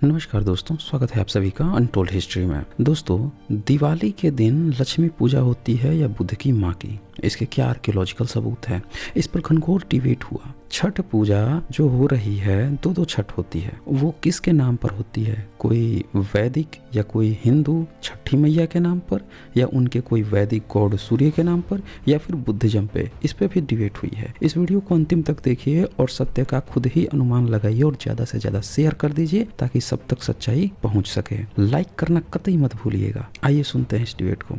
नमस्कार दोस्तों, स्वागत है आप सभी का अनटोल्ड हिस्ट्री में। दोस्तों, दिवाली के दिन लक्ष्मी पूजा होती है या बुद्ध की माँ की? इसके क्या आर्कियोलॉजिकल सबूत है? इस पर घनघोर डिबेट हुआ। छठ पूजा जो हो रही है, दो छठ होती है, वो किसके नाम पर होती है? कोई वैदिक या कोई हिंदू छठी मैया के नाम पर, या उनके कोई वैदिक गॉड सूर्य के नाम पर, या फिर बुद्धिज्म पे? इस पे भी डिबेट हुई है। इस वीडियो को अंतिम तक देखिए और सत्य का खुद ही अनुमान लगाइए और ज्यादा से ज्यादा शेयर कर दीजिए ताकि सब तक सच्चाई पहुंच सके। लाइक करना कतई मत भूलिएगा। आइए सुनते हैं इस डिबेट को।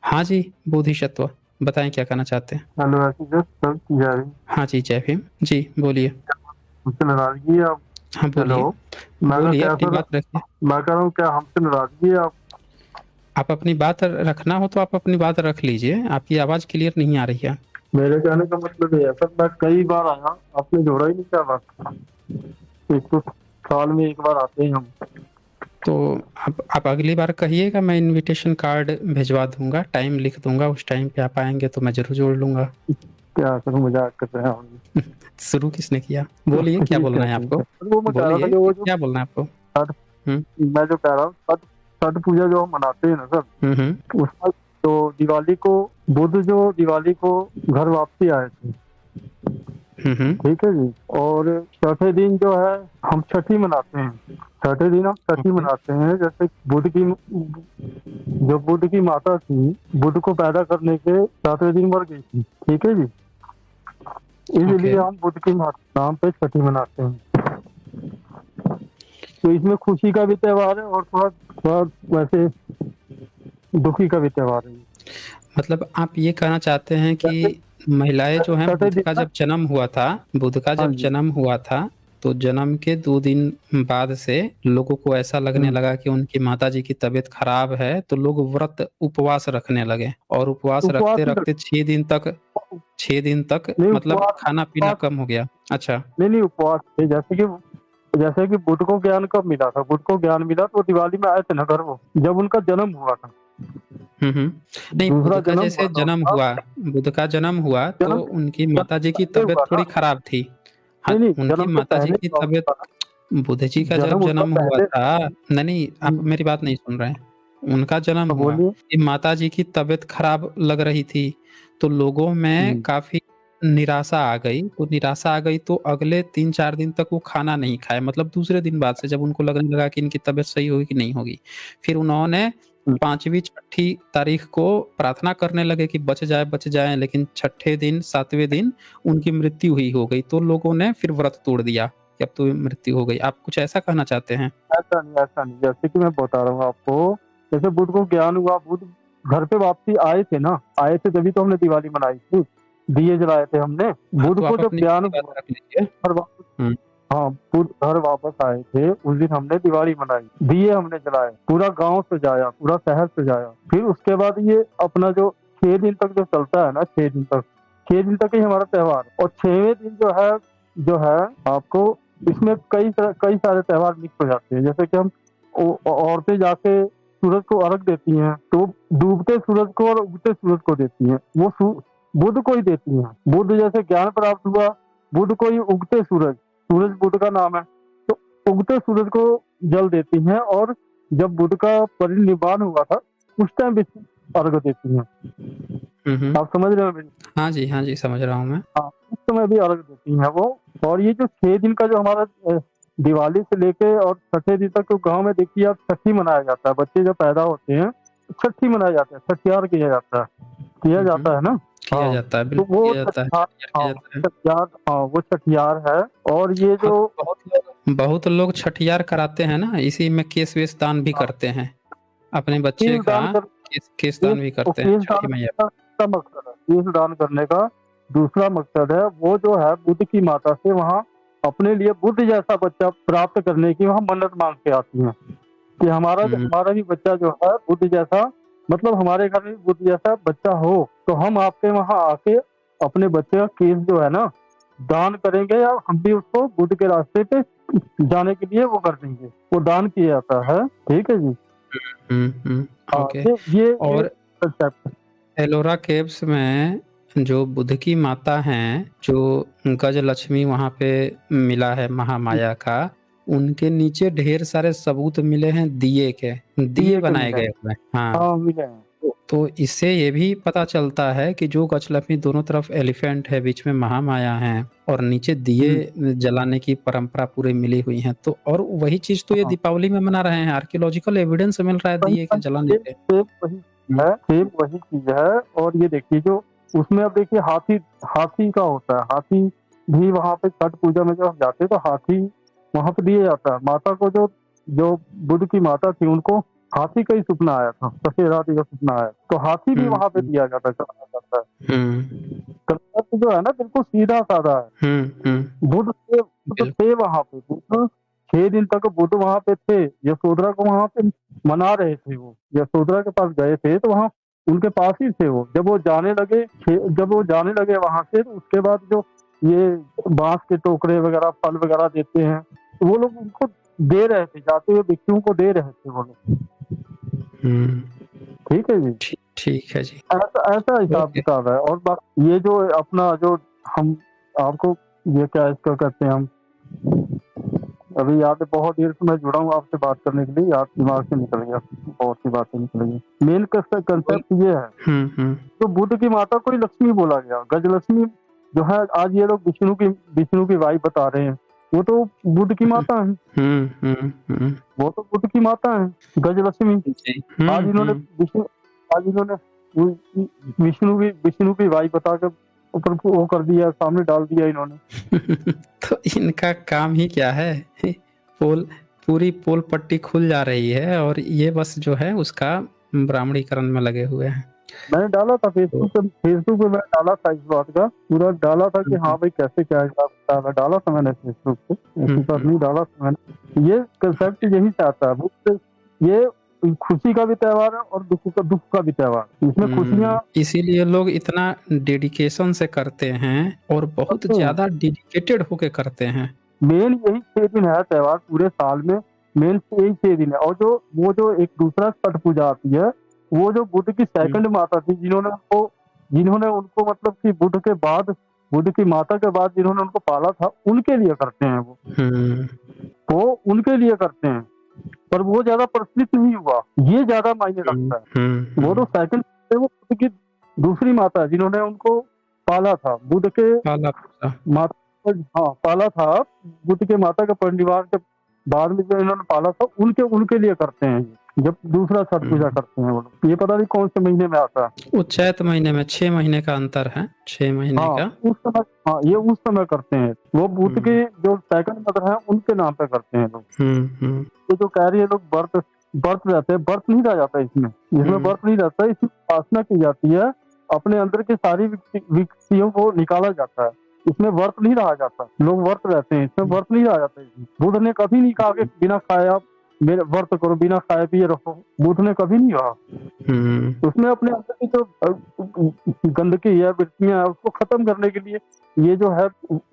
हाँ जी, बोधिसत्व बताएं क्या कहना चाहते हैं। हेलो, ऐसी जस्ट सर्च की जा रही हाँ जी, जय भीम जी, बोलिए। हमसे नाराजगी है आप? हाँ हेलो, बोलिए, मैं बोलिए क्या अपनी सर, बात रखिए। मैं कह रहा हूँ क्या हमसे नाराजगी है आप? आप अपनी बात रखना हो तो आप अपनी बात रख लीजिए। आपकी आवाज क्लियर नहीं आ रही है। मेरे कहने का मतलब ये है सर, मैं कई बार आया, आपने जोड़ा ही नहीं क्या बात? एक तो साल में एक बार आते हैं हम। तो आप अगली बार कहिएगा, मैं इनविटेशन कार्ड भिजवा दूंगा, टाइम लिख दूंगा, उस टाइम पे आप आएंगे तो मैं जरूर जोड़ लूंगा। क्या सर, मजाक कर रहे हैं हम? शुरू किसने किया? बोलिए क्या ठीक बोलना है है ठीक आपको। है सर, वो मैं कह रहा था बोलिए कि वो जो क्या बोलना है आपको। छठ, हम्म मैं जो कह रहा हूँ छठ, छठ पूजा जो हम मनाते हैं ना सर, उसका तो दिवाली को, बुद्ध जो दिवाली को घर वापसी आए थे, ठीक है जी। और चौथे दिन जो है हम छठी मनाते हैं। छठे दिन हम छठी ओके मनाते हैं, जैसे बुद्ध की, जो बुद्ध की माता थी, बुद्ध को पैदा करने के 7वें दिन मर गई थी, ठीक है जी। ओके। इसलिए हम बुद्ध की माता नाम पे छठी मनाते हैं। तो इसमें खुशी का भी त्योहार है और थोड़ा थोड़ा वैसे दुखी का भी त्योहार है। मतलब आप ये कहना चाहते हैं कि जैसे महिलाएं जो हैं, छठे बुद्ध दिन का ना, जब जन्म हुआ था, बुद्ध का हाँ जब जी, जन्म हुआ था, तो जन्म के 2 दिन बाद से लोगों को ऐसा लगने लगा कि उनकी माताजी की तबीयत खराब है, तो लोग व्रत उपवास रखने लगे और उपवास उपवास रखते ही रखते 6 दिन तक नहीं, मतलब उपवास खाना पीना उपवास कम हो गया। अच्छा। नहीं नहीं, उपवास थे। जैसे कि बुद्ध को ज्ञान कब मिला था? बुद्ध को ज्ञान मिला तो दिवाली में आए थे ना घर, वो जब उनका जन्म हुआ था। हम्म। नहीं, बुद्ध दूसरा का जन्म जैसे हुआ था जन्म उनका। हुआ, बुद्ध का जन्म हुआ तो जन्म उनकी जन्म माताजी से की पहले तबीयत हुआ थोड़ी था। खराब थी। हाँ, नहीं नहीं, उनकी जन्म से माताजी पहले की हुआ तबीयत, उनका ना। बुद्ध जी का जब जन्म उनका जन्म हुआ पहले। था, नहीं आप मेरी बात नहीं सुन रहे हैं। उनका जन्म तो हुआ बोलिए। कि माताजी की तबीयत खराब लग रही थी, तो लोगों में हम्म, काफी निराशा आ गई। तो निराशा आ गई तो अगले 3-4 दिन तक वो खाना नहीं खाए, मतलब दूसरे दिन बाद से जब उनको लगने लगा कि इनकी तबीयत सही होगी कि नहीं होगी, फिर उन्होंने हम्म, 5वीं छठी तारीख को प्रार्थना करने लगे कि बच जाए, लेकिन छठे दिन 7वें दिन उनकी मृत्यु ही हो गई। तो लोगों ने फिर व्रत तोड़ दिया कि अब तो मृत्यु हो गई। आप कुछ ऐसा कहना चाहते हैं? ऐसा नहीं, ऐसा नहीं। जैसे कि मैं बता रहा हूँ आपको, जैसे बुद्ध को ज्ञान हुआ, बुद्ध घर पे वापसी आए थे ना, आए थे तभी तो हमने दिवाली मनाई थी, दिए जलाए थे हमने। हाँ, बुद्ध तो को आप जब अपनी ज्ञान पूरी बात हुआ, रख लीजिए। घर वापस, हुँ, हाँ, बुद्ध घर वापस आए थे, उस दिन हमने दिवाली मनाई, दिए हमने जलाए, पूरा गांव सजाया, पूरा शहर सजाया। फिर उसके बाद ये अपना जो 6 दिन तक जो चलता है ना, 6 दिन तक, 6 दिन तक ही हमारा त्योहार। और 6वें दिन जो है आपको, इसमें कई सारे त्योहार मिक्स हो जाते हैं। जैसे कि हम औरतें जाके सूरज को अर्घ देती हैं, तो डूबते सूरज को और उगते सूरज को देती हैं। वो बुद्ध को ही देती हैं। बुद्ध जैसे ज्ञान प्राप्त हुआ, बुद्ध को ही उगते सूरज, सूरज बुद्ध का नाम है, तो उगते सूरज को जल देती हैं। और जब बुद्ध का परिनिर्वाण हुआ था, उस टाइम भी अर्घ देती हैं। हुँ, हुँ। आप समझ रहे हो मेरी? हाँ जी, समझ रहा हूँ मैं। हाँ, उस समय भी अर्घ देती हैं वो। और ये जो 6 दिन का जो हमारा दिवाली से लेके और छठे दिन तक, तो गांव में देखिए आप, छठी मनाया जाता है। बच्चे जब पैदा होते हैं तो छठी मनाया जाता है, छठियार किया जाता है, किया हुँ, हुँ। जाता है ना। किया हाँ, जाता है, तो बिल्कुल वो किया जाता है, छठियार, किया हाँ जाता है। छठियार, हाँ वो छठियार है। और ये हाँ, जो, तो बहुत लोग छठियार कराते हैं ना, इसी में केस-वेस दान भी हाँ, करते हैं। अपने बच्चे केस का दान कर, केस केस दान भी वो करते हैं केस छठी दान मैया करने का दूसरा मकसद है। केस दान करने का दूसरा मकसद है, वो जो है बुद्ध की माता से वहाँ अपने लिए बुद्ध जैसा बच्चा प्राप्त करने की वहाँ मन्नत मांग के आती हैं कि पे। हुँ, हमारा भी बच्चा जो है बुद्ध जैसा, मतलब हमारे घर में भी बुद्ध जैसा बच्चा हो, तो हम आपके वहाँ आके अपने बच्चे का केस जो है ना दान करेंगे, या हम भी उसको बुद्ध के रास्ते पे जाने के लिए वो कर देंगे। वो दान किया जाता है, ठीक है जी। हुँ, हुँ, हाँ, ओके। ये और कंसेप्ट। एलोरा केव्स में जो बुद्ध की माता हैं, जो गजलक्ष्मी वहाँ पे मिला है महामाया का, उनके नीचे ढेर सारे सबूत मिले हैं दिए के, दिए दिए के बनाए मिले गए हैं। हुए हैं। हाँ, हाँ, मिले हैं। तो इससे ये भी पता चलता है कि जो गजलक्ष्मी दोनों तरफ एलिफेंट है, बीच में महामाया है और नीचे दिए जलाने की परंपरा पूरी मिली हुई है। तो और वही चीज़ तो ये हाँ, दीपावली में मना रहे हैं, आर्कियोलॉजिकल एविडेंस मिल रहा है वही दिए के वही जलाने सेम के। सेम वही हुँ, है, सेम वही चीज़ है। और ये देखिए जो उसमें अब देखिए हाथी हाथी का होता है, हाथी भी वहाँ पे छठ पूजा में जब हम जाते हैं तो हाथी वहाँ पे दिया जाता है। माता को जो जो बुद्ध की माता थी उनको हाथी का ही सपना आया था, सफ़ेद हाथी का सपना आया। तो हाथी भी हुँ, वहाँ पे हुँ, दिया जाता है, चढ़ाया जाता है। हुँ, कंसेप्ट जो है ना बिल्कुल सीधा-साधा है। हुँ, हुँ, बुद्ध बिल्कुल। थे वहाँ पे, बुद्ध 6 दिन तक बुद्ध वहाँ पे थे। यशोधरा को वहाँ पे मना रहे थे वो। यशोधरा के पास गए थे तो वहाँ उनके पास ही थे वो। जब वो जाने लगे वहाँ से तो उसके बाद जो ये बाँस के टोकरे वग़ैरह, फल वग़ैरह देते हैं, तो वो लोग उनको दे रहे थे, जाते हुए भिक्षुओं को दे रहे थे वो लोग। हुँ, ठीक है जी। ठीक है जी। ऐसा ऐसा ओके। हिसाब-किताब है। और ये जो अपना जो हम आपको ये क्या इसको कहते हैं हम अभी याद है बहुत देर से मैं जुड़ा हूँ आपसे बात करने के लिए, याद दिमाग से निकल गया, बहुत सी बातें निकल गई। मेन बोल कंसेप्ट ये है, हुँ, हुँ, तो बुद्ध की माता को ही लक्ष्मी बोला गया। गजलक्ष्मी जो है आज ये लोग विष्णु की वाइफ बता रहे हैं, वो तो बुद्ध की माता है, हुँ, हुँ, हुँ, वो तो बुद्ध की माता है, गजलक्ष्मी। जी। हुँ, आज इन्होंने हुँ। विष्णु आज इन्होंने विष्णु की वाइफ बता के ऊपर वो कर दिया, सामने डाल दिया इन्होंने। तो इनका काम ही क्या है? पोल पूरी पोल पट्टी खुल जा रही है और ये बस जो है उसका ब्राह्मणीकरण में लगे हुए हैं। मैंने डाला था तो फेसबुक पे मैंने डाला था इस बात का, पूरा डाला था कि हुँ, हाँ हुँ, भाई कैसे क्या हिसाब किताब है, डाला था मैंने फेसबुक पे, हुँ, ऐसी बात हुँ, नहीं, डाला था मैंने। ये कंसेप्ट यही से आता है, ये खुशी का भी त्योहार है और दुःख का भी त्योहार। इसमें खुशियाँ इसीलिए लोग इतना डेडिकेशन से करते हैं और बहुत करते हैं। ज़्यादा डेडिकेटेड होके करते हैं। मेन यही 6 दिन है त्योहार पूरे साल में, मेन यही 6 दिन है। और जो एक दूसरा छठ पूजा आती है, वो जो बुद्ध की हुँ, सेकंड माता थी जिन्होंने उनको मतलब कि बुद्ध की माता के बाद जिन्होंने उनको पाला था, उनके लिए करते हैं हुँ, वो उनके लिए करते हैं। पर वो ज़्यादा प्रचलित नहीं हुआ, ये ज़्यादा मायने हुँ, रखता है। हुँ, वो तो हुँ। सेकंड वो बुद्ध की दूसरी माता है जिन्होंने उनको पाला था। बुद्ध के पाला-पोसा। माता हाँ, पाला था। बुद्ध के माता के परिनिर्वाण के बाद में जो इन्होंने पाला था, उनके उनके लिए करते हैं ये। जब दूसरा छठ पूजा हुँ। करते हैं वो लोग। ये पता नहीं कौन से महीने में आता है। वो चैत महीने में 6 महीने का अंतर है, 6 महीने हाँ, का। ये उस समय करते हैं। वो बुद्ध हुँ, के जो सेकंड मदर हैं, उनके नाम पे करते हैं लोग। हुँ, हुँ, ये जो कह रही है लोग व्रत रहते हैं, व्रत नहीं रह जाता इसमें। इसमें हुँ, व्रत नहीं रहता है, इसमें उपासना की जाती है। अपने अंदर की सारी विकृतियों को निकाला जाता है। इसमें व्रत नहीं रहा जाता। लोग व्रत रहते हैं, इसमें व्रत नहीं रहा जाता इसमें। बुद्ध ने कभी नहीं कहा कि हुँ, बिना खाए आप मेरे व्रत करो, बिना खाए पिए रहो। बुद्ध ने कभी नहीं कहा। हुँ। उसने अपने अंदर की जो गंदगी है, वृत्तियाँ हैं, उसको खत्म करने के लिए ये जो है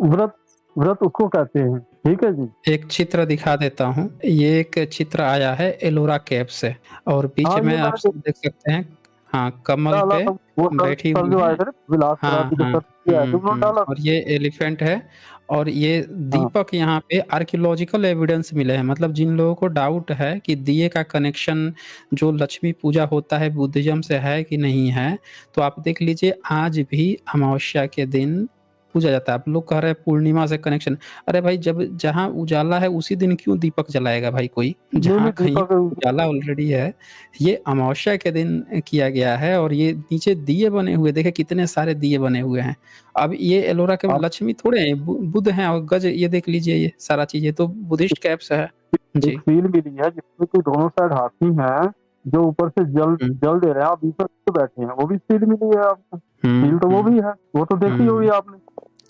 व्रत व्रत उसको कहते हैं। ठीक है जी। एक चित्र दिखा देता हूँ। ये एक चित्र आया है एलोरा केव से और बीच हाँ, में ये आप मैंने सब देख सकते हैं हाँ, कमल डाला पे था। वो बैठी सर हुई जो आए हैं। थे ना, विलास हाँ, कराती के हाँ। सर ये आए थे, उन्होंने डाला और था। ये एलिफेंट है और ये हाँ, दीपक यहाँ पे आर्कियोलॉजिकल एविडेंस मिले हैं। मतलब जिन लोगों को डाउट है कि दिए का कनेक्शन जो लक्ष्मी पूजा होता है बुद्धिज़्म से है कि नहीं है, तो आप देख लीजिए आज भी अमावस्या के दिन पूजा जाता है। आप लोग कह रहे हैं पूर्णिमा से कनेक्शन अरे भाई जब जहाँ उजाला है उसी दिन क्यों दीपक जलाएगा भाई कोई? नहीं, जहाँ नहीं कहीं दीपक उजाला ऑलरेडी है, ये अमावस्या के दिन किया गया है और ये नीचे दिए बने हुए देखिए कितने सारे दिए बने हुए हैं। अब ये एलोरा के आप लक्ष्मी थोड़े हैं, बुद्ध हैं और गज ये देख लीजिए ये सारा चीज़ ये तो बुद्धिस्ट कैप्स है। एक जी। सील मिली है जिसमें कि दोनों साइड हाथी हैं, जो ऊपर से जल हुँ, जल दे रहे हैं, आप बीच में बैठे हैं, वो भी सील मिली है आपको। सील हुँ, तो वो हुँ, भी है, वो तो देखी होगी हुँ। आपने।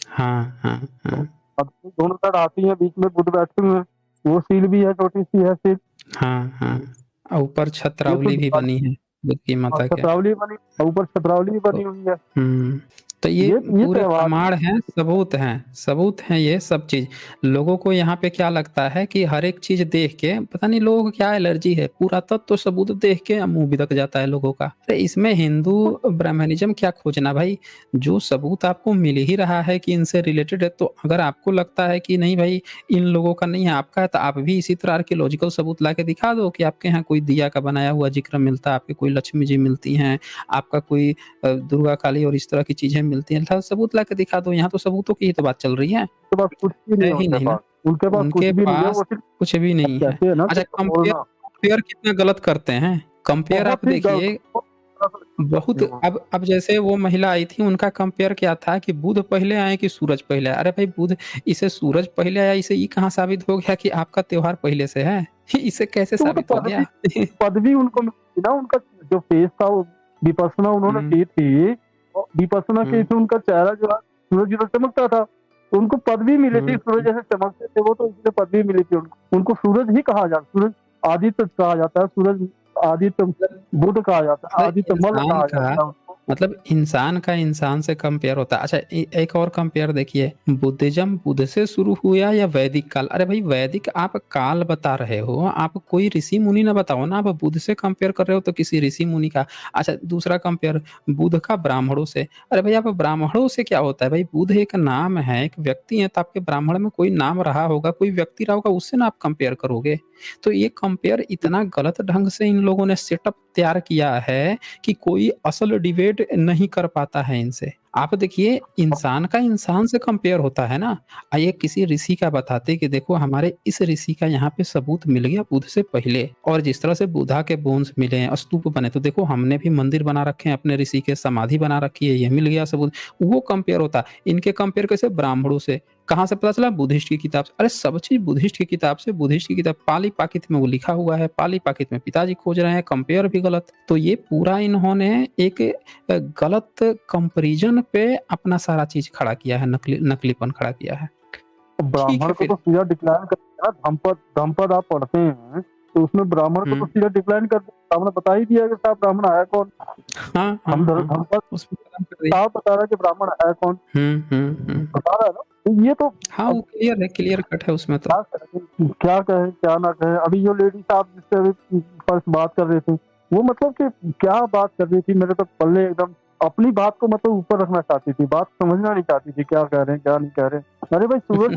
हाँ, हाँ, हाँ। अब दोनों साइड हाथी हैं, बीच में बुद्ध बैठे हुए हैं, वो सील भी है, छोटी-सी है सील। हाँ, हाँ। और ऊपर ये तो छत्रावली भी दिवाली बनी है बुद्ध की माता के। छतरावली बनी ऊपर छतरावली भी बनी हुई है। हुँ। तो ये ये पूरे त्योहार प्रमाण हैं, सबूत हैं ये सब चीज़। लोगों को यहाँ पे क्या लगता है कि हर एक चीज़ देख के पता नहीं लोगों को क्या एलर्जी है, पुरातत्व सबूत देख के मुँह बिदक जाता है लोगों का। अरे इसमें हिंदू ब्राह्मणिज़्म क्या खोजना भाई? जो सबूत आपको मिल ही रहा है कि इनसे रिलेटेड है, तो अगर आपको लगता है कि नहीं भाई इन लोगों का नहीं है, आपका है, तो आप भी इसी तरह आर्कियोलॉजिकल सबूत लाके दिखा दो कि आपके यहाँ कोई दिया का बनाया हुआ जिक्र मिलता है, आपके कोई लक्ष्मी जी मिलती हैं, आपका कोई दुर्गा काली और इस तरह की चीज़ें मिलती हैं, सबूत लाके दिखा दो। यहाँ तो सबूतों की ही तो बात चल रही है। के पास कुछ भी नहीं है है ही उनके नहीं ना, पास, उनके पास कुछ उनके भी नहीं है, पास वो सिर्फ कुछ भी अब नहीं है। कहते हैं ना कि अच्छा कंपेयर बोलना कंपेयर कितना गलत करते हैं। कंपेयर आप बहुत ही गलत, देखिए बहुत गलत बहुत करते हो। अब जैसे वो महिला आई थी उनका कंपेयर क्या था कि बुध पहले आए कि सूरज पहले आए? अरे भाई बुध इसे सूरज पहले आया इसे ये कहाँ साबित हो गया कि आपका त्योहार पहले से है? इसे कैसे तो वो तो साबित हो पदवी गया? पदवी उनको मिली थी ना, उनका जो फेस था वो विपස්සना उन्होंने हुँ, की थी, और विपස්සना की हुँ, थी, उनका चेहरा जो है सूरज की तरह चमकता था, तो उनको पदवी मिली थी, हुँ। सूरज जैसे चमकते थे वो, तो इसलिए पदवी मिली थी उनको। उनको सूरज ही कहा जाता, सूरज आदित्य कहा जाता है, सूरज आदित्य बुध कहा जाता है, मतलब आदित्य मल इंसान कहा का जाता है उनको। मतलब इंसान का इंसान से कंपेयर होता है। अच्छा एक और कंपेयर देखिए, बुद्धिज़्म बुद्ध से शुरू हुआ या वैदिक काल? अरे भाई वैदिक आप काल बता रहे हो, आप कोई ऋषि मुनि ना बताओ ना, आप बुद्ध से कंपेयर कर रहे हो तो किसी ऋषि मुनि का। अच्छा दूसरा कंपेयर बुद्ध का ब्राह्मणों से। अरे भाई आप ब्राह्मणों से क्या होता है भाई? बुद्ध एक नाम है, एक व्यक्ति है, तो आपके ब्राह्मण में कोई नाम रहा होगा, कोई व्यक्ति रहा होगा, उससे ना आप कंपेयर करोगे। तो ये कंपेयर इतना गलत ढंग से इन लोगों ने सेटअप तैयार किया है कि कोई असल डिबेट नहीं कर पाता है इनसे। आप देखिए इंसान का इंसान से कंपेयर होता है ना, आइए किसी ऋषि का बताते कि देखो हमारे इस ऋषि का यहाँ पे सबूत मिल गया बुद्ध से पहले, और जिस तरह से बुद्धा के बोन्स मिले हैं, स्तूप बने, तो देखो हमने भी मंदिर बना रखे हैं अपने ऋषि के, समाधि बना रखी है, ये मिल गया सबूत। वो कंपेयर होता है। इनके कंपेयर कैसे? ब्राह्मणों से। कहाँ से पता चला? बुद्धिस्ट की किताब से। अरे सब चीज़ बुद्धिस्ट की किताब से, बुद्धिस्ट की किताब पाली पाकित में वो लिखा हुआ है, पाली पाकित में पिताजी खोज रहे हैं, कंपेयर भी गलत। तो ये पूरा इन्होंने एक गलत कंपैरिज़न पे अपना सारा चीज़ खड़ा किया है, नकलीपन खड़ा किया है। ठीक ब्राह्मण है को तो फिर। सीधा डिक्लाइन कर दिया ना, धम्पद आप पढ़ते हैं, तो उसमें ब्राह्मण को तो हुँ। सीधा डिक्लाइन कर दिया, हमने बता ही दिया कि साहब ब्राह्मण है कौन। हाँ, हाँ, हाँ। धम्पद उसमें खत्म कर दिया। साफ बता रहा है कि ब्राह्मण है कौन, हुँ, हुँ, हुँ। बता रहा है ना। तो ये तो हाँ, वो अब क्लियर है, क्लियर कट है उसमें तो। क्या करें, क्या कहें क्या ना कहें। अभी जो लेडी साहब जिससे अभी फर्स्ट बात कर रहे थे, वो मतलब कि क्या बात कर रही थी, मेरे तो पल्ले एकदम, अपनी बात को मतलब ऊपर रखना चाहती थी, बात समझना नहीं चाहती थी, क्या कह रहे हैं क्या नहीं कह रहे हैं। अरे भाई सूरज,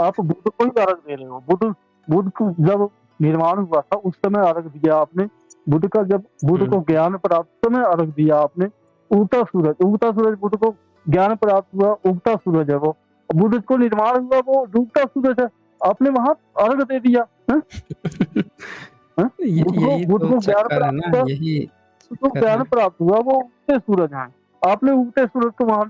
आप बुद्ध को ही अर्घ दे रहे हो। बुद्ध बुद्ध को जब निर्माण हुआ था उस समय अर्घ दिया आपने, बुद्ध का जब बुद्ध हुँ, को ज्ञान प्राप्त समय अर्घ दिया आपने। उगता सूरज बुद्ध को ज्ञान प्राप्त हुआ, उगता सूरज है वो। बुद्ध को निर्माण हुआ, वो डूबता सूरज है, आपने वहां अर्घ दे दिया है? हैं? ये यही बुद्ध तो को ज्ञान चक्कर है प्राप्त ना, हुआ, यही बुद्ध को चक्कर ज्ञान है। प्राप्त हुआ, वो उगते सूरज हैं। आपने उगते सूरज को वहां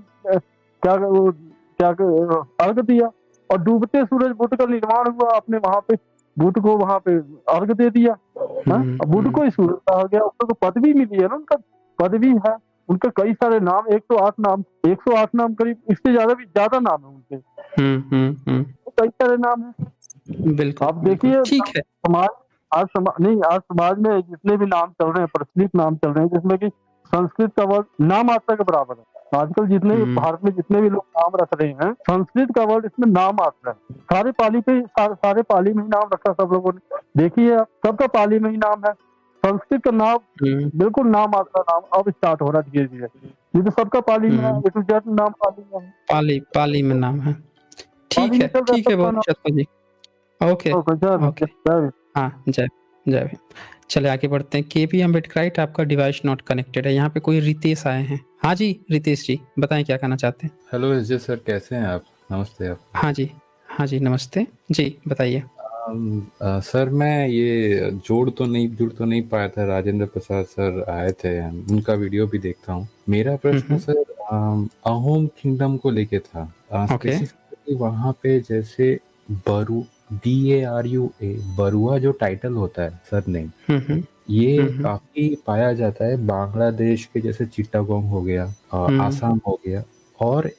अर्घ दिया, और डूबते सूरज बुद्ध का निर्माण हुआ, आपने वहां पे बुद्ध को वहां पे अर्घ दे दिया। हाँ, हुँ, बुद्ध हुँ। को ही सूरज कहा गया, उसको तो पदवी मिली है ना, उनका पदवी है। उनके कई सारे नाम, 108 नाम, 108 नाम, करीब इससे ज्यादा भी ज्यादा नाम है उनके, हुँ, हुँ, हुँ। कई सारे नाम है। बिल्कुल, आप बिल्कुल। देखिए ठीक है। समाज, आज समाज में जितने भी नाम चल रहे हैं, प्रचलित नाम चल रहे हैं, जिसमें कि संस्कृत का वर्ड ना मात्र के बराबर है। आजकल जितने भी हुँ, भारत में जितने भी लोग नाम रख रहे हैं, संस्कृत का वर्ड इसमें नाम मात्र है। सारे पाली पे सारे पाली में ही नाम रखा सब लोगों ने, देखिए आप सबका पाली में ही नाम है। संस्कृत का नाम हुँ, बिल्कुल नाम मात्र नाम अब स्टार्ट हो रहा है धीरे धीरे, ये तो सबका पाली में है, हुँ। ए टू जेड नाम पाली में है, पाली पाली में नाम है। पाली में चल रहा है ठीक है सबका बहुत नाम। अच्छा था जी। ओके, तो जय भीम, ओके। जय भीम। हाँ, जय भीम। चलिए आगे बढ़ते हैं। केपी अम्बेडकराइट आपका डिवाइस नॉट कनेक्टेड है। यहाँ पे कोई रितेश आए हैं। हाँ जी, रितेश जी बताएँ क्या कहना चाहते हैं? हेलो एसजे सर, कैसे हैं आप? नमस्ते आपको। हाँ जी, नमस्ते। जी, बताइए। सर मैं ये जुड़ तो नहीं पाया था, राजेंद्र प्रसाद सर आए थे, उनका वीडियो भी देखता हूँ। मेरा हुँ, प्रश्न हुँ। सर अहोम किंगडम को लेके था। ओके। स्पेसिफिकली वहाँ पे जैसे बरू BARUA बरुआ जो टाइटल होता है सरनेम, हुँ, हुँ। ये हुँ, हुँ। काफी पाया जाता है बांग्लादेश के, जैसे चिट्टागोंग हो गया, हुँ। आसाम हो गया, और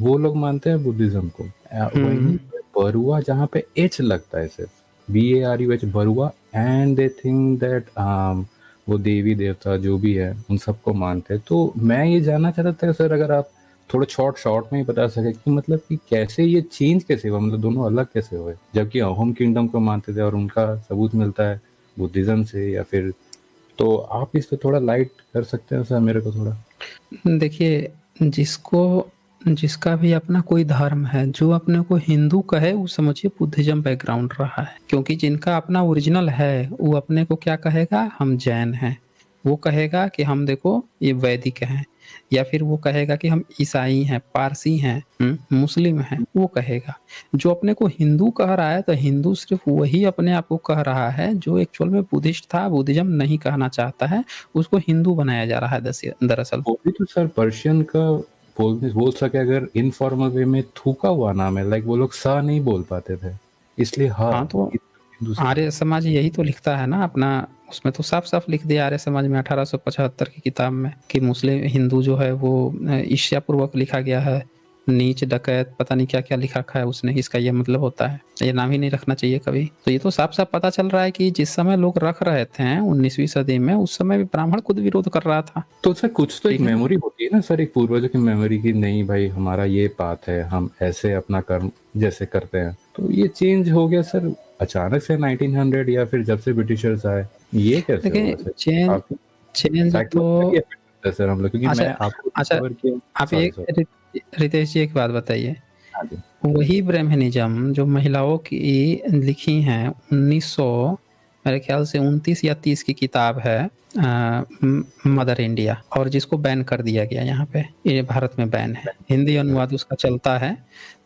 वो लोग मानते हैं बुद्धिज्म को। वहीं हुँ। पे बरुआ जहाँ पे एच लगता है सिर्फ, BARUH Barua, and they think that वो देवी देवता जो भी है उन सबको मानते हैं। तो मैं ये जानना चाहता था सर, अगर आप थोड़ा शॉर्ट में ही बता सके कि मतलब कि कैसे ये चेंज कैसे हुआ, मतलब दोनों अलग कैसे हुए, जबकि अहोम किंगडम को मानते थे और उनका सबूत मिलता है बुद्धिज्म से, या फिर तो आप इस पे थोड़ा लाइट कर सकते हैं सर मेरे को थोड़ा। देखिए, जिसका भी अपना कोई धर्म है, जो अपने को हिंदू कहे वो समझिए बुद्धिज्म बैकग्राउंड रहा है, क्योंकि जिनका अपना ओरिजिनल है वो अपने को क्या कहेगा, हम जैन हैं, वो कहेगा कि हम देखो ये वैदिक हैं, या फिर वो कहेगा कि हम ईसाई हैं, पारसी हैं, मुस्लिम हैं, वो कहेगा। जो अपने को हिंदू कह रहा है तो हिंदू सिर्फ वही अपने आप को कह रहा है जो एक्चुअल में बुद्धिस्ट था, बुद्धिज्म नहीं कहना चाहता है, उसको हिंदू बनाया जा रहा है दरअसल। वो भी तो सर पर्शियन का बोल सके अगर इनफॉर्मल वे में थूका हुआ नाम है, लाइक वो लोग सा नहीं बोल पाते थे, इसलिए हाँ तो आर्य समाज यही तो लिखता है ना अपना, उसमें तो साफ साफ लिख दिया आर्य समाज में 1875 की किताब में कि मुस्लिम हिंदू जो है वो ईर्ष्या पूर्वक लिखा गया है, नीच डकैत पता नहीं क्या क्या लिखा रखा है उसने, इसका ये मतलब होता है, ये नाम ही नहीं रखना चाहिए कभी। तो ये तो साफ साफ पता चल रहा है कि जिस समय लोग रख रहे थे 19वीं सदी में, उस समय भी ब्राह्मण खुद विरोध कर रहा था। तो सर कुछ तो एक मेमोरी होती है ना सर, एक पूर्वजों की मेमोरी की, नहीं भाई हमारा ये पाथ है, हम ऐसे अपना कर्म जैसे करते हैं, तो ये चेंज हो गया सर अचानक से 1900 या फिर जब से ब्रिटिशर्स आए, ये कैसे हुआ सर? चेंज तो सर हम लोग, क्योंकि मैं आपको आप एक रितेश जी एक बात बताइए, वही ब्राह्मणिज्म जो महिलाओं की लिखी हैं 1900 मेरे ख्याल से 29 या 30 की किताब है मदर इंडिया, और जिसको बैन कर दिया गया यहाँ पे, ये भारत में बैन है, हिंदी अनुवाद उसका चलता है।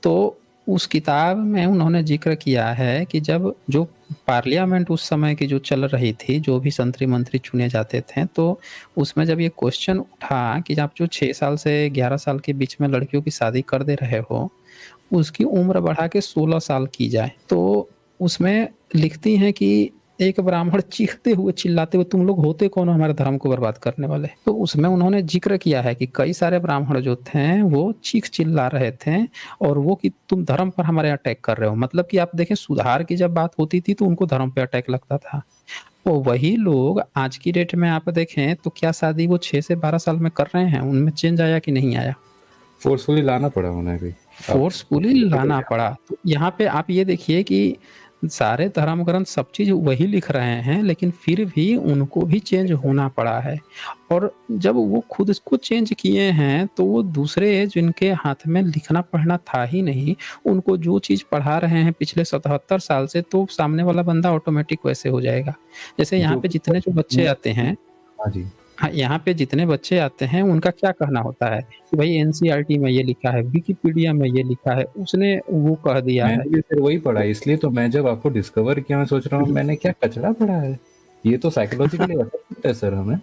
तो उस किताब में उन्होंने जिक्र किया है कि जब जो पार्लियामेंट उस समय की जो चल रही थी, जो भी संतरी मंत्री चुने जाते थे, तो उसमें जब ये क्वेश्चन उठा कि आप जो 6 साल से 11 साल के बीच में लड़कियों की शादी कर दे रहे हो, उसकी उम्र बढ़ा के 16 साल की जाए, तो उसमें लिखती हैं कि एक ब्राह्मण चीखते हुए चिल्लाते हुए, तुम लोग होते कौन हो हमारे धर्म को बर्बाद करने वाले। तो उसमें उन्होंने जिक्र किया है कि कई सारे ब्राह्मण जो थे वो चीख चिल्ला रहे थे, और वो कि तुम धर्म पर हमारे अटैक कर रहे हो, मतलब कि आप देखें सुधार की जब बात होती थी तो उनको धर्म पे अटैक लगता था। तो वही लोग आज की डेट में आप देखें तो क्या शादी वो 6 से 12 साल में कर रहे हैं, उनमें चेंज आया कि नहीं आया? फोर्सफुली लाना पड़ा उन्हें भी, फोर्सफुली लाना पड़ा। तो यहाँ पे आप ये देखिए कि सारे धर्म ग्रंथ सब चीज वही लिख रहे हैं, लेकिन फिर भी उनको भी चेंज होना पड़ा है, और जब वो खुद इसको चेंज किए हैं तो वो दूसरे जिनके हाथ में लिखना पढ़ना था ही नहीं, उनको जो चीज पढ़ा रहे हैं पिछले 77 साल से, तो सामने वाला बंदा ऑटोमेटिक वैसे हो जाएगा। जैसे यहाँ पे जितने जो बच्चे आते हैं, हाँ यहाँ पे जितने बच्चे आते हैं उनका क्या कहना होता है कि भाई एनसीईआरटी में ये लिखा है, विकिपीडिया में ये लिखा है, उसने वो कह दिया है। मैंने भी फिर वही पढ़ा, इसलिए तो मैं जब आपको डिस्कवर किया मैं सोच रहा हूँ मैंने क्या कचरा पढ़ा है, ये तो साइकोलॉजिकली असर करता है सर हमें।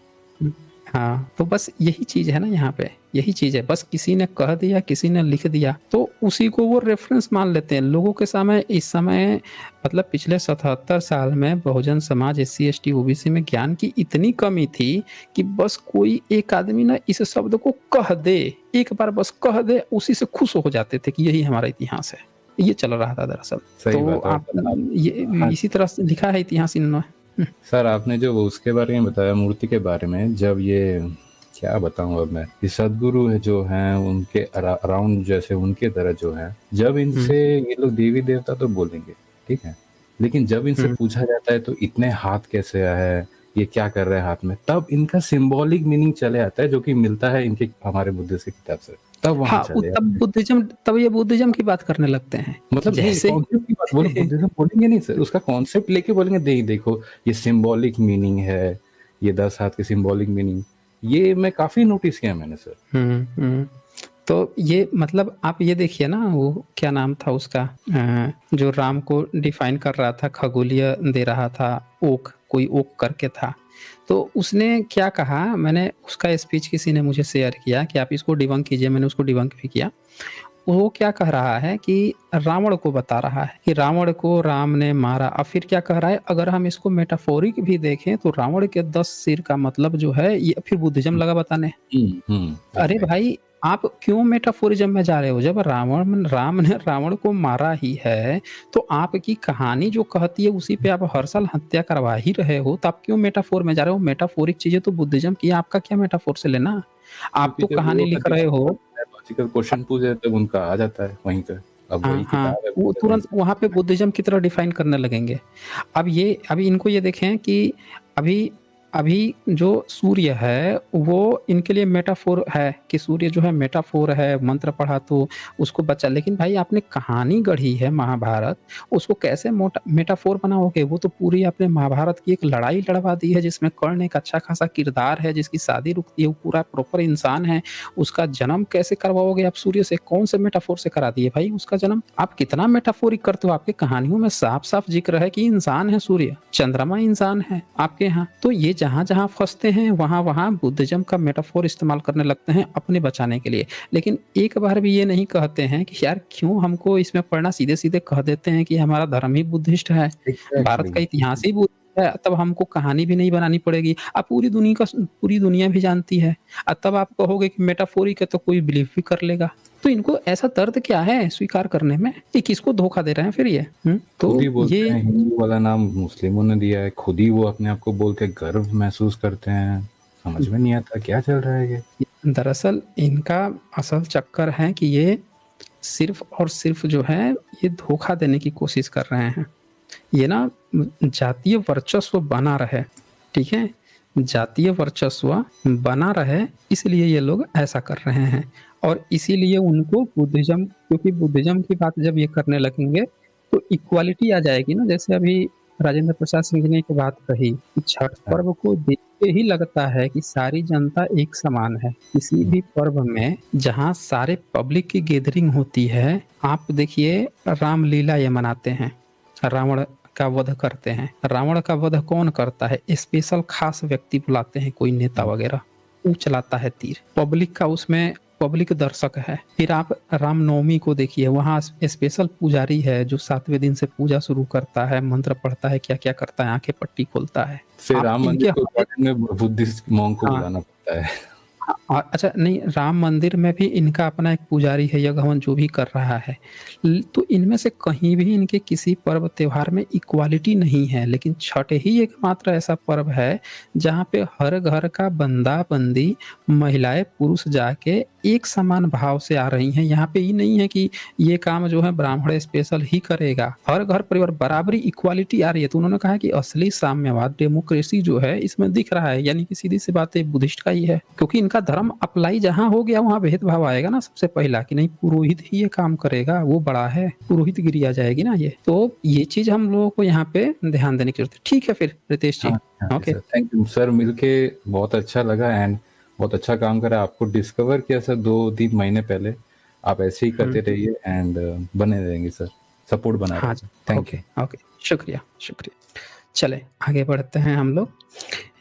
हाँ तो बस यही चीज है ना, यहाँ पे यही चीज है, बस किसी ने कह दिया, किसी ने लिख दिया, तो उसी को वो रेफरेंस मान लेते हैं लोगों के सामने। इस समय मतलब पिछले 77 साल में Bahujan Samaj SC ST OBC में ज्ञान की इतनी कमी थी कि बस कोई एक आदमी ना इस शब्द को कह दे, एक बार बस कह दे, उसी से खुश हो जाते थे कि यही हमारा इतिहास है। ये चल रहा था दरअसल। तो आप ये इसी तरह से लिखा है इतिहास इन्होंने। सर आपने जो उसके बारे में बताया, मूर्ति के बारे में, जब ये क्या बताऊं अब मैं, ये सदगुरु है जो हैं उनके अराउंड जैसे उनके तरह जो है, जब इनसे ये लोग देवी देवता तो बोलेंगे ठीक है, लेकिन जब इनसे पूछा जाता है तो इतने हाथ कैसे है, ये क्या कर रहे हैं हाथ में, तब इनका सिंबॉलिक मीनिंग चले आता है जो कि मिलता है इनके हमारे बुद्धिस्ट की किताब से, तब वहां चले तब बुद्धिज्म, तब ये बुद्धिज्म की बात करने लगते हैं। मतलब जैसे कॉन्सेप्ट की बात बोलो, बुद्धिज्म बोलेंगे नहीं सर, उसका कॉन्सेप्ट लेके बोलेंगे देखो ये सिंबॉलिक मीनिंग है, ये 10 हाथ की सिंबॉलिक मीनिंग, ये मैं काफी नोटिस किया मैंने सर। तो ये मतलब आप ये देखिए ना, वो क्या नाम था उसका जो राम को डिफाइन कर रहा था, खगोलीय दे रहा था, ओक, कोई ओक करके था, तो उसने क्या कहा, मैंने उसका स्पीच किसी ने मुझे शेयर किया कि आप इसको डिबंक कीजिए, मैंने उसको डिबंक भी किया। वो क्या कह रहा है कि रावण को बता रहा है कि रावण को राम ने मारा, और फिर क्या कह रहा है, अगर हम इसको मेटाफोरिक भी देखें तो रावण के 10 सिर का मतलब जो है, ये फिर बुद्धिज्म लगा बताने। अरे भाई आप क्यों मेटाफोरिज्म में जा रहे हो, जब राम ने रावण को मारा ही है, तो आपकी कहानी जो कहती है उसी पे आप हर साल हत्या करवा ही रहे हो, तो आप क्यों मेटाफोर में जा रहे हो? मेटाफोरिक चीजें तो बुद्धिज्म की, आपका क्या मेटाफोर से लेना? आप तो कहानी लिख रहे हो, लॉजिकल क्वेश्चन पूछे तब उनका आ जाता है वहीं पे। अब हाँ, वही हाँ, किताब है वो तो वहीं तुरंत से। वहाँ पे बुद्धिज़्म की तरह डिफ़ाइन करने लगेंगे। अभी इनको ये देखें कि अभी अभी जो सूर्य है, वो इनके लिए मेटाफ़ोर है कि सूर्य जो है मेटाफ़ोर है, मंत्र पढ़ा तो उसको बचा, लेकिन भाई आपने कहानी गढ़ी है महाभारत, उसको कैसे मोटा मेटाफ़ोर बनाओगे? वो तो पूरी आपने महाभारत की एक लड़ाई लड़वा दी है, जिसमें कर्ण एक अच्छा खासा किरदार है, जिसकी शादी रुकती है, वो पूरा प्रॉपर इंसान है। उसका जन्म कैसे करवाओगे आप सूर्य से? कौन से मेटाफोर से करा दिए भाई उसका जन्म? आप कितना मेटाफोरिक करते हो? आपकी कहानियों में साफ-साफ ज़िक्र है कि इंसान है सूर्य, चंद्रमा इंसान है आपके यहाँ। तो ये जहाँ-जहाँ फँसते हैं, वहाँ-वहाँ बुद्धिज़्म का मेटाफोर इस्तेमाल करने लगते हैं अपने बचाने के लिए। लेकिन एक बार भी ये नहीं कहते हैं कि यार क्यों हमको इसमें पढ़ना, सीधे-सीधे कह देते हैं कि हमारा धर्म ही बुद्धिस्ट है, भारत का एग्ज़ैक्टली। इतिहास ही बुद्ध है, तब हमको कहानी भी नहीं बनानी पड़ेगी। अब पूरी दुनिया भी जानती है। तब आप कहोगे कि मेटाफोरिक है तो कोई बिलीव भी कर लेगा। तो इनको ऐसा दर्द क्या है स्वीकार करने में? ये किसको धोखा दे रहे हैं फिर ये? खुद ही तो बोलते ये हैं हिंदू वाला नाम मुस्लिमों ने दिया है, खुद ही वो अपने आप को बोल के गर्व महसूस करते हैं। समझ में नहीं आता क्या चल रहा है ये? दरअसल इनका असल चक्कर है कि ये सिर्फ़ और सिर्फ़ जो है ये धोखा देने की कोशिश कर रहे हैं। ये ना जातीय वर्चस्व बना रहे, ठीक है? जातीय वर्चस्व बना रहे, इसलिए ये लोग ऐसा कर रहे हैं और इसीलिए उनको बुद्धिज़्म, क्योंकि बुद्धिज़्म की बात जब ये करने लगेंगे तो इक्वालिटी आ जाएगी ना। जैसे अभी राजेंद्र प्रसाद सिंह जी ने एक बात कही कि छठ हाँ। पर्व को देख के ही लगता है कि सारी जनता एक समान है। किसी भी पर्व में जहाँ सारे पब्लिक की गैदरिंग होती है, आप देखिए रामलीला ये मनाते हैं, रावण का वध करते हैं। रावण का वध कौन करता है? स्पेशल खास व्यक्ति बुलाते हैं, कोई नेता वगैरह, वो चलाता है तीर। पब्लिक का उसमें पब्लिक दर्शक है। फिर आप रामनवमी को देखिए, वहाँ स्पेशल पुजारी है जो 7वें दिन से पूजा शुरू करता है, मंत्र पढ़ता है, क्या-क्या करता है, आँखें पट्टी खोलता है। फिर आप राम इनके मंदिर के हर एक उद्घाटन में बुद्धिस्ट मॉन्क को हाँ। बुलाना पड़ता है। अच्छा नहीं, राम मंदिर में भी इनका अपना एक पुजारी है, यज्ञ-हवन जो भी कर रहा है। तो इनमें से कहीं भी इनके किसी पर्व त्योहार में इक्वालिटी नहीं है, लेकिन छठ ही एकमात्र ऐसा पर्व है जहाँ पे हर घर का बंदा-बंदी, महिलाएँ, पुरुष जाके एक समान भाव से आ रही हैं। यहाँ पे ये नहीं है कि ये काम जो है ब्राह्मण स्पेशल ही करेगा। हर घर परिवार बराबरी, इक्वालिटी आ रही है। तो उन्होंने कहा कि असली साम्यवाद, डेमोक्रेसी जो है इसमें दिख रहा है, यानी कि सीधी सी बात है बुद्धिस्ट का ही है। क्योंकि इनका धर्म अप्लाई जहाँ हो गया वहाँ भेदभाव आएगा ना सबसे पहला, कि नहीं पुरोहित ही ये काम करेगा, वो बड़ा है, पुरोहितगिरी आ जाएगी ना ये। तो ये चीज़ हम लोगों को यहाँ पे ध्यान देने की जरूरत है। ठीक है फिर रितेश जी। हाँ, हाँ okay. Sir, thank you sir, मिलके बहुत अच्छा लगा एंड बहुत अच्छा काम करा। आपको डिस्कवर किया सर 2-3 महीने पहले। आप ऐसे ही करते रहिए एंड बने रहेंगे सर, सपोर्ट बना हाँ रहेगा। जी, थैंक ओके, यू। ओके। शुक्रिया, शुक्रिया। चलें आगे बढ़ते हैं हम लोग।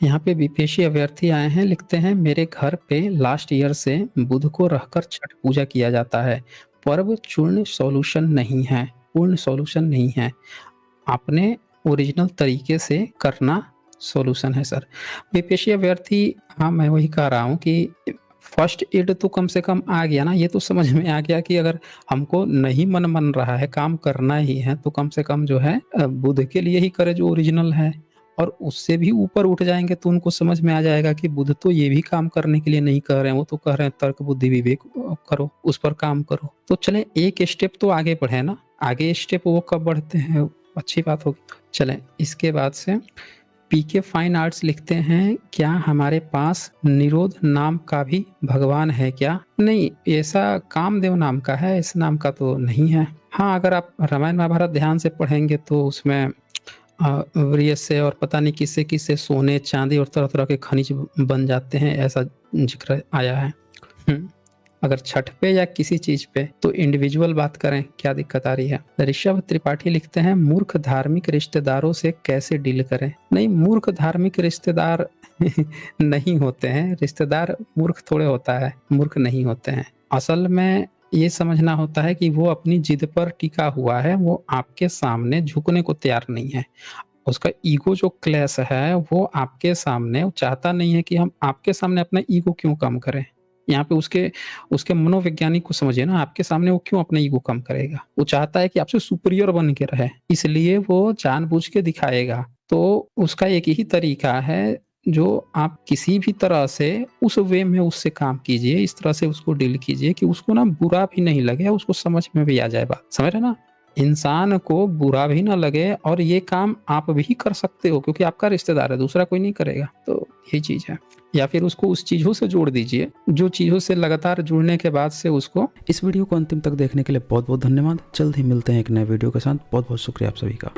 यहाँ पे बीपीएससी अभ्यर्थी आए हैं, लिखते हैं मेरे घर पे लास्ट ईयर से बुध को रहकर छठ पूजा किया जाता है। पर्व चूर्ण सॉल्यूशन नहीं है, पूर्ण सॉल्यूशन नहीं है। आपने ओरिजिनल तरीके से करना सॉल्यूशन है सर। बीपीएससी अभ्यर्थी, हाँ, मैं वही कह रहा हूँ कि फर्स्ट एड तो कम से कम आ गया ना, ये तो समझ में आ गया कि अगर हमको नहीं मन रहा है, काम करना ही है, तो कम से कम जो है बुध के लिए ही करें जो ओरिजिनल है। और उससे भी ऊपर उठ जाएँगे तो उनको समझ में आ जाएगा कि बुध तो ये भी काम करने के लिए नहीं कह रहे हैं, वो तो कह रहे हैं तर्क, बुद्धि, विवेक करो, उस पर काम करो। तो चलें एक स्टेप तो आगे बढ़े ना, आगे स्टेप वो कब बढ़ते हैं, अच्छी बात होगी। चलें इसके बाद से पीके फाइन आर्ट्स लिखते हैं, क्या हमारे पास निरोध नाम का भी भगवान है क्या? नहीं, ऐसा कामदेव नाम का है, इस नाम का तो नहीं है। हाँ, अगर आप रामायण महाभारत ध्यान से पढ़ेंगे तो उसमें वीर्य से और पता नहीं किससे-किससे सोने, चांदी और तरह-तरह के खनिज बन जाते हैं, ऐसा ज़िक्र आया है। अगर छठ पे या किसी चीज़ पे तो इंडिविजुअल बात करें, क्या दिक्कत आ रही है? ऋषभ त्रिपाठी लिखते हैं, मूर्ख धार्मिक रिश्तेदारों से कैसे डील करें? नहीं, मूर्ख धार्मिक रिश्तेदार नहीं होते हैं, रिश्तेदार मूर्ख थोड़े होता है, मूर्ख नहीं होते हैं। असल में ये समझना होता है कि वो अपनी जिद पर टिका हुआ है, वो आपके सामने झुकने को तैयार नहीं है। उसका ईगो जो क्लैश है वो आपके सामने, वो चाहता नहीं है कि हम आपके सामने अपना ईगो क्यों कम करें। यहाँ पे उसके उसके मनोवैज्ञानिक को समझिए ना, आपके सामने वो क्यों अपना ईगो कम करेगा? वो चाहता है कि आपसे सुपीरियर बन के रहे, इसलिए वो जानबूझ के दिखाएगा। तो उसका एक ही तरीका है, जो आप किसी भी तरह से उस वे में उससे काम कीजिए, इस तरह से उसको डील कीजिए कि उसको ना बुरा भी नहीं लगे, उसको समझ में भी आ जाए बात, समझ रहे ना? इंसान को बुरा भी ना लगे और ये काम आप भी कर सकते हो क्योंकि आपका रिश्तेदार है, दूसरा कोई नहीं करेगा। तो ये चीज है। या फिर उसको उस चीजों से जोड़ दीजिए जो चीजों से लगातार जुड़ने के बाद से उसको। इस वीडियो को अंतिम तक देखने के लिए बहुत बहुत धन्यवाद। जल्द ही मिलते हैं एक नए वीडियो के साथ। बहुत बहुत शुक्रिया आप सभी का।